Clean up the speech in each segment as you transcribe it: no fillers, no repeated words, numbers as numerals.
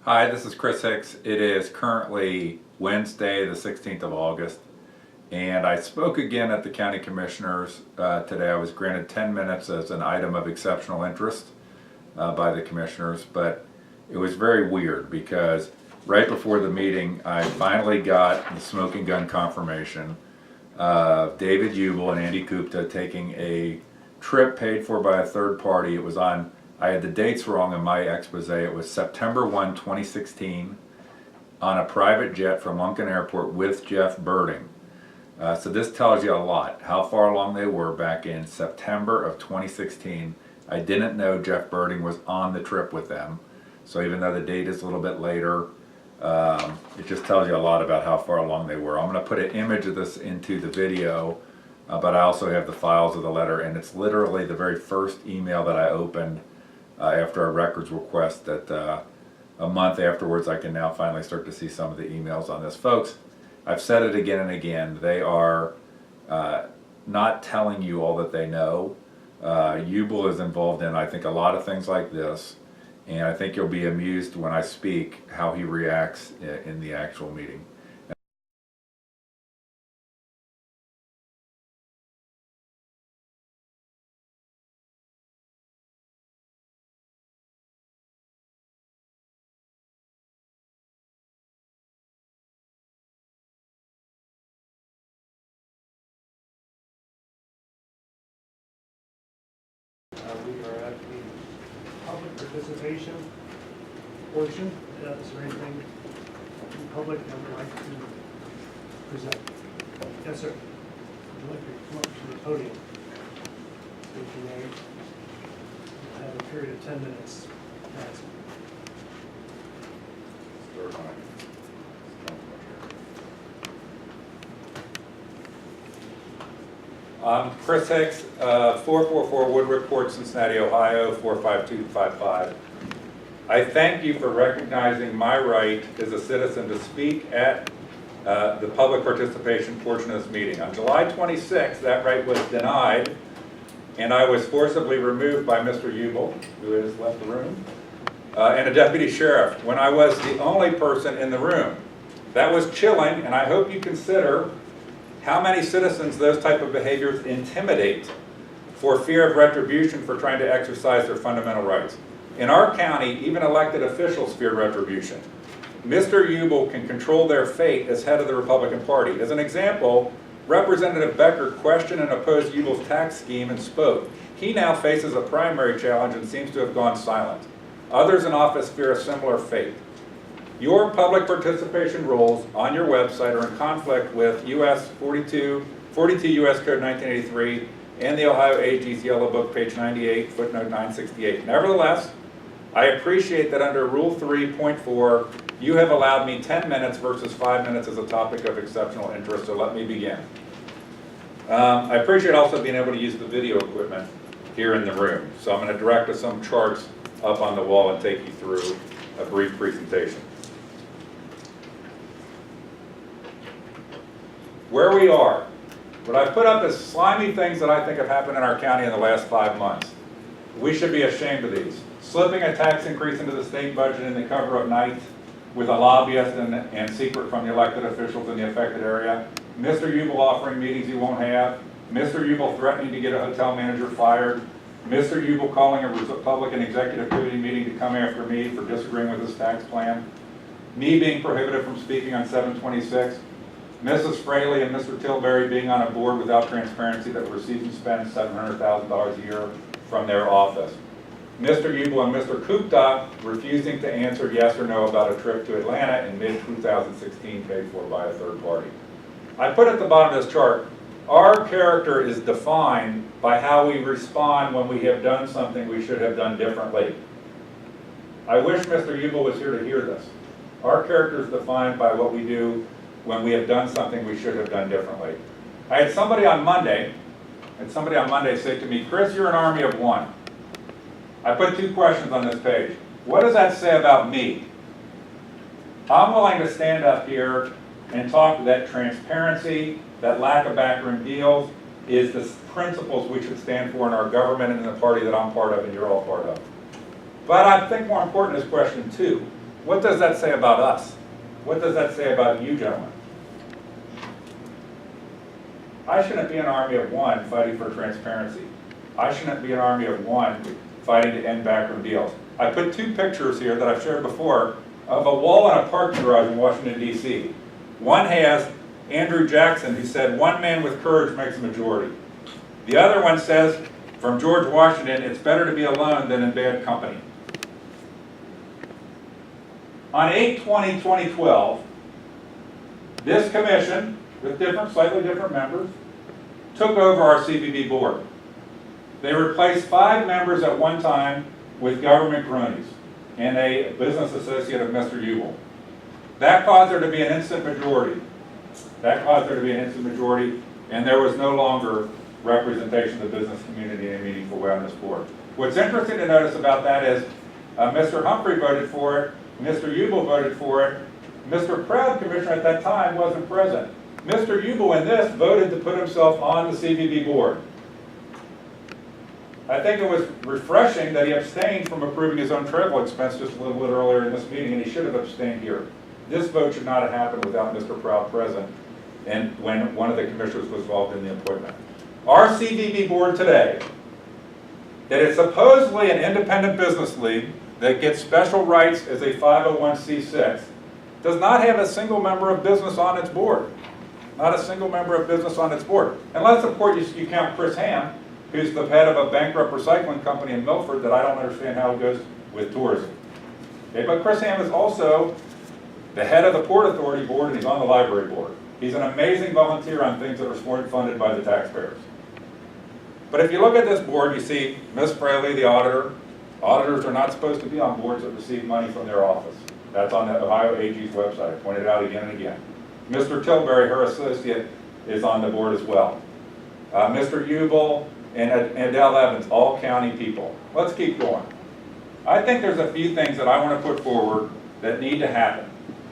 Hi, this is Chris Hicks. It is currently Wednesday, the 16th of August, and I spoke again at the County Commissioners today. I was granted 10 minutes as an item of exceptional interest by the Commissioners, but it was very weird because right before the meeting, I finally got the smoking gun confirmation of David Uible and Andy Gupta taking a trip paid for by a third party. It was on, I had the dates wrong in my expose. It was September 1, 2016 on a private jet from Lumpkin Airport with Jeff Berding. So this tells you a lot, how far along they were back in September of 2016. I didn't know Jeff Berding was on the trip with them. So even though the date is a little bit later, it just tells you a lot about how far along they were. I'm going to put an image of this into the video, but I also have the files of the letter, and it's literally the very first email that I opened after a records request that a month afterwards I can now finally start to see some of the emails on this. Folks, I've said it again and again, they are not telling you all that they know. Uible is involved in, I think, a lot of things like this, and I think you'll be amused when I speak how he reacts in the actual meeting. We are at the public participation portion. Is there anything in public that would like to present? Yes, sir. Would you like to come up to the podium? State your name. We'll have a period of 10 minutes. I'm Chris Hicks, 444 Woodward Court, Cincinnati, Ohio, 45255. I thank you for recognizing my right as a citizen to speak at the public participation portion of this meeting. On July 26th, that right was denied, and I was forcibly removed by Mr. Uible, who has left the room, and a deputy sheriff, when I was the only person in the room. That was chilling, and I hope you consider how many citizens those type of behaviors intimidate for fear of retribution for trying to exercise their fundamental rights. In our county, even elected officials fear retribution. Mr. Uible can control their fate as head of the Republican Party. As an example, Representative Becker questioned and opposed Uible's tax scheme and spoke. He now faces a primary challenge and seems to have gone silent. Others in office fear a similar fate. Your public participation rules on your website are in conflict with US 42 US Code 1983 and the Ohio AG's Yellow Book, page 98, footnote 968. Nevertheless, I appreciate that under Rule 3.4, you have allowed me 10 minutes versus 5 minutes as a topic of exceptional interest, so let me begin. I appreciate also being able to use the video equipment here in the room. So I'm going to direct to some charts up on the wall and take you through a brief presentation. Where we are, what I put up is slimy things that I think have happened in our county in the last 5 months. We should be ashamed of these. Slipping a tax increase into the state budget in the cover of night with a lobbyist and secret from the elected officials in the affected area. Mr. Uible offering meetings he won't have. Mr. Uible threatening to get a hotel manager fired. Mr. Uible calling a Republican executive committee meeting to come after me for disagreeing with his tax plan. Me being prohibited from speaking on 726. Mrs. Fraley and Mr. Tilbury being on a board without transparency that receives and spends $700,000 a year from their office. Mr. Uible and Mr. Gupta refusing to answer yes or no about a trip to Atlanta in mid-2016 paid for by a third party. I put at the bottom of this chart, our character is defined by how we respond when we have done something we should have done differently. I wish Mr. Uible was here to hear this. Our character is defined by what we do when we have done something we should have done differently. I had somebody on Monday say to me, Chris, you're an army of one. I put 2 questions on this page. What does that say about me? I'm willing to stand up here and talk that transparency, that lack of backroom deals, is the principles we should stand for in our government and in the party that I'm part of and you're all part of. But I think more important is question 2. What does that say about us? What does that say about you, gentlemen? I shouldn't be an army of one fighting for transparency. I shouldn't be an army of one fighting to end backroom deals. I put two pictures here that I've shared before of a wall in a parking garage in Washington, D.C. One has Andrew Jackson, who said, "One man with courage makes a majority." The other one says, from George Washington, "It's better to be alone than in bad company." On 8/20/2012, this commission, with slightly different members, took over our CBB board. They replaced 5 members at one time with government cronies and a business associate of Mr. Uible. That caused there to be an instant majority. And there was no longer representation of the business community in a meaningful way on this board. What's interesting to notice about that is Mr. Humphrey voted for it, Mr. Uible voted for it, Mr. Proud, commissioner at that time, wasn't present. Mr. Uible in this voted to put himself on the CBB board. I think it was refreshing that he abstained from approving his own travel expense just a little bit earlier in this meeting, and he should have abstained here. This vote should not have happened without Mr. Proud present and when one of the commissioners was involved in the appointment. Our CBB board today, that is supposedly an independent business league that gets special rights as a 501c6, does not have a single member of business on its board. Not a single member of business on its board. Unless, of course, you count Chris Ham, who's the head of a bankrupt recycling company in Milford that I don't understand how it goes with tourism. Okay, but Chris Ham is also the head of the Port Authority board, and he's on the library board. He's an amazing volunteer on things that are funded by the taxpayers. But if you look at this board, you see Ms. Fraley, the auditor. Auditors are not supposed to be on boards that receive money from their office. That's on the Ohio AG's website, pointed out again and again. Mr. Tilbury, her associate, is on the board as well. Mr. Uible and Adele Evans, all county people. Let's keep going. I think there's a few things that I want to put forward that need to happen.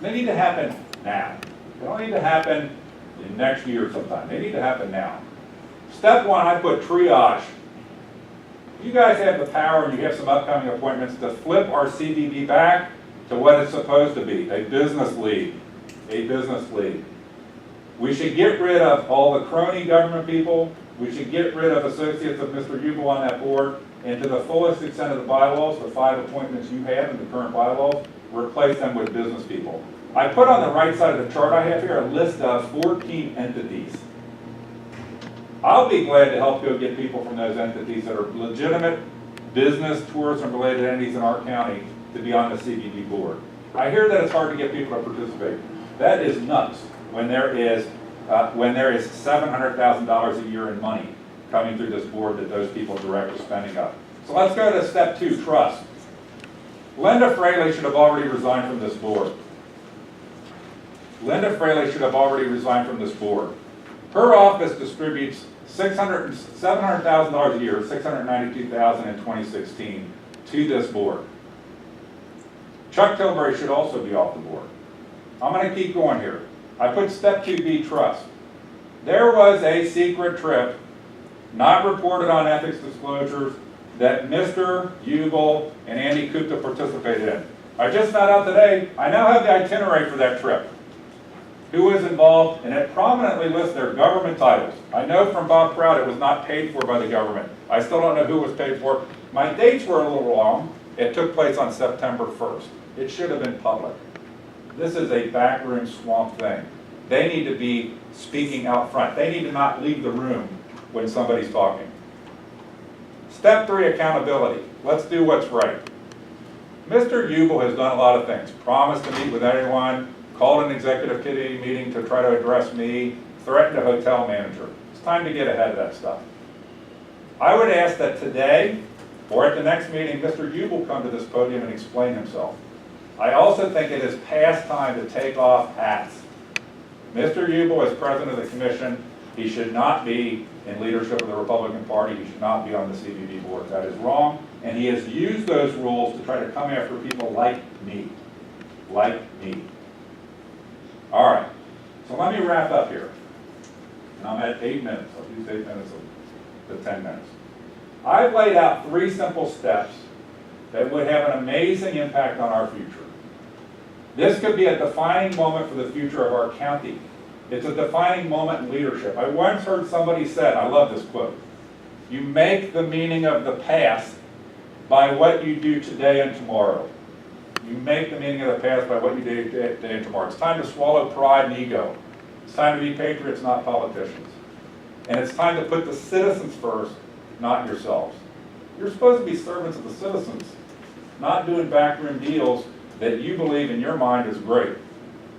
They need to happen now. They don't need to happen in next year sometime. They need to happen now. Step one, I put triage. You guys have the power, and you have some upcoming appointments, to flip our CBB back to what it's supposed to be, a business league. A business league. We should get rid of all the crony government people. We should get rid of associates of Mr. Uible on that board, and to the fullest extent of the bylaws, the 5 appointments you have in the current bylaws, replace them with business people. I put on the right side of the chart I have here a list of 14 entities. I'll be glad to help go get people from those entities that are legitimate business, tourism-related entities in our county to be on the CBD board. I hear that it's hard to get people to participate. That is nuts when there is $700,000 a year in money coming through this board that those people direct the spending of. So let's go to step 2, trust. Linda Fraley should have already resigned from this board. Linda Fraley should have already resigned from this board. Her office distributes $700,000 a year, $692,000 in 2016, to this board. Chuck Tilbury should also be off the board. I'm going to keep going here. I put step 2B, trust. There was a secret trip, not reported on ethics disclosures, that Mr. Uible and Andy Kupta participated in. I just found out today, I now have the itinerary for that trip. Who was involved, and it prominently lists their government titles. I know from Bob Proud it was not paid for by the government. I still don't know who was paid for. My dates were a little wrong. It took place on September 1st. It should have been public. This is a backroom swamp thing. They need to be speaking out front. They need to not leave the room when somebody's talking. Step 3, accountability. Let's do what's right. Mr. Uible has done a lot of things. Promised to meet with everyone, called an executive committee meeting to try to address me, threatened a hotel manager. It's time to get ahead of that stuff. I would ask that today, or at the next meeting, Mr. Uible come to this podium and explain himself. I also think it is past time to take off hats. Mr. Uible, as president of the commission, he should not be in leadership of the Republican Party. He should not be on the CBB board. That is wrong, and he has used those rules to try to come after people like me. Like me. All right, so let me wrap up here. And I'm at 8 minutes. I'll use 8 minutes to 10 minutes. I've laid out 3 simple steps that would have an amazing impact on our future. This could be a defining moment for the future of our county. It's a defining moment in leadership. I once heard somebody say, I love this quote, "You make the meaning of the past by what you do today and tomorrow." You make the meaning of the past by what you do today and tomorrow. It's time to swallow pride and ego. It's time to be patriots, not politicians. And it's time to put the citizens first, not yourselves. You're supposed to be servants of the citizens, not doing backroom deals that you believe in your mind is great.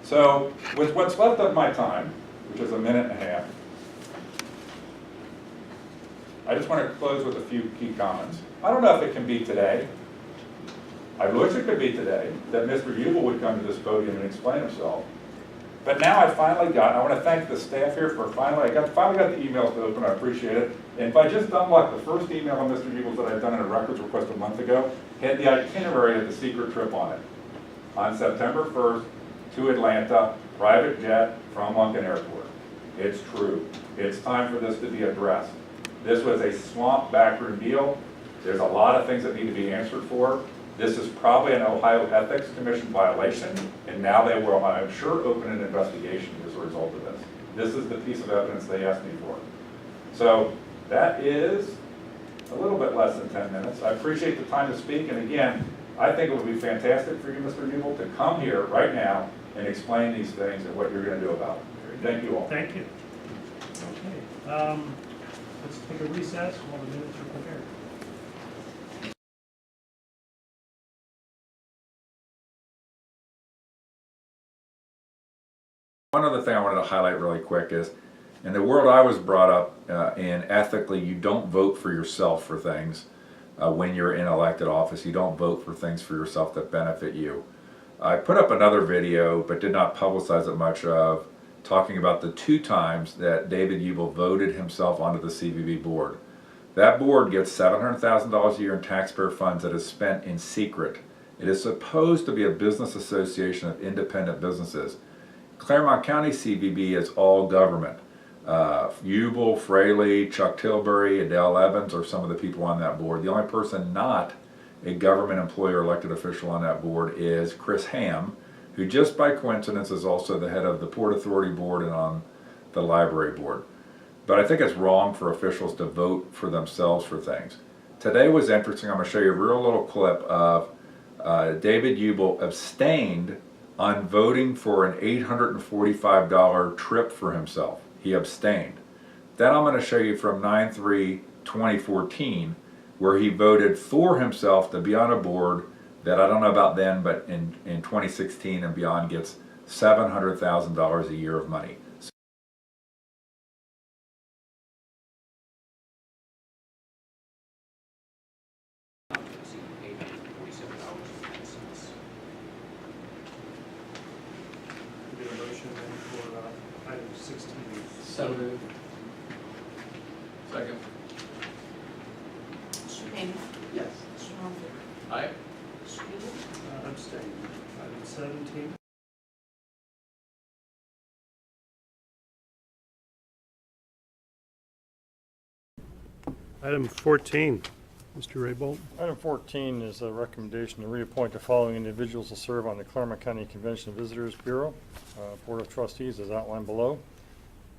So with what's left of my time, which is a minute and a half, I just want to close with a few key comments. I don't know if it can be today. I wish it could be today, that Mr. Uible would come to this podium and explain himself. But now I want to thank the staff here for finally got the emails to open, I appreciate it. And if I just unlock the first email on Mr. Uible's that I'd done in a records request a month ago, had the itinerary of the secret trip on it. On September 1st to Atlanta, private jet from Lunken Airport. It's true. It's time for this to be addressed. This was a swamp backroom deal. There's a lot of things that need to be answered for. This is probably an Ohio Ethics Commission violation, and now they will, I'm sure, open an investigation as a result of this. This is the piece of evidence they asked me for. So that is a little bit less than 10 minutes. I appreciate the time to speak, and again, I think it would be fantastic for you, Mr. Uible, to come here right now and explain these things and what you're going to do about it. Thank you all. Thank you. Okay, let's take a recess while the minutes are prepared. One other thing I wanted to highlight really quick is, in the world I was brought up in, ethically, you don't vote for yourself for things when you're in elected office. You don't vote for things for yourself that benefit you. I put up another video, but did not publicize it much of, talking about the 2 times that David Uible voted himself onto the CVB board. That board gets $700,000 a year in taxpayer funds that is spent in secret. It is supposed to be a business association of independent businesses. Claremont County CVB is all government. Uible, Fraley, Chuck Tilbury, Adele Evans are some of the people on that board. The only person not a government employee or elected official on that board is Chris Ham, who just by coincidence is also the head of the Port Authority Board and on the library board. But I think it's wrong for officials to vote for themselves for things. Today was interesting. I'm going to show you a real little clip of David Uible abstained on voting for an $845 trip for himself. He abstained. Then I'm going to show you from 9/3/2014 where he voted for himself to be on a board that I don't know about then, but in 2016 and beyond gets $700,000 a year of money. Get a motion then for item 16. So moved. Second. Mr. Payne? Yes. Mr. Longford? Aye. Mr. Uible? Abstain. Item 17. Item 14, Mr. Raybold. Item 14 is a recommendation to reappoint the following individuals to serve on the Claremont County Convention and Visitors Bureau. Board of Trustees is outlined below.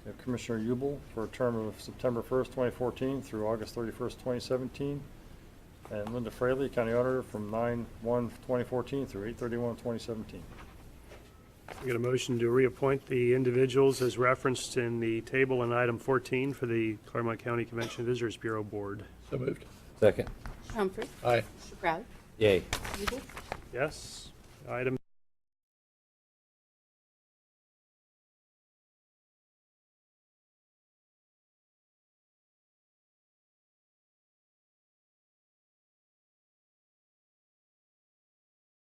We have Commissioner Uible for a term of September 1st, 2014 through August 31st, 2017. And Linda Fraley, County Auditor, from 9/1/2014 through 8/31/2017. We get a motion to reappoint the individuals as referenced in the table in item 14 for the Claremont County Convention and Visitors Bureau Board. So moved. Second. Mr. Humphrey? Aye. Mr. Crowley? Yay. Uible? Yes. Item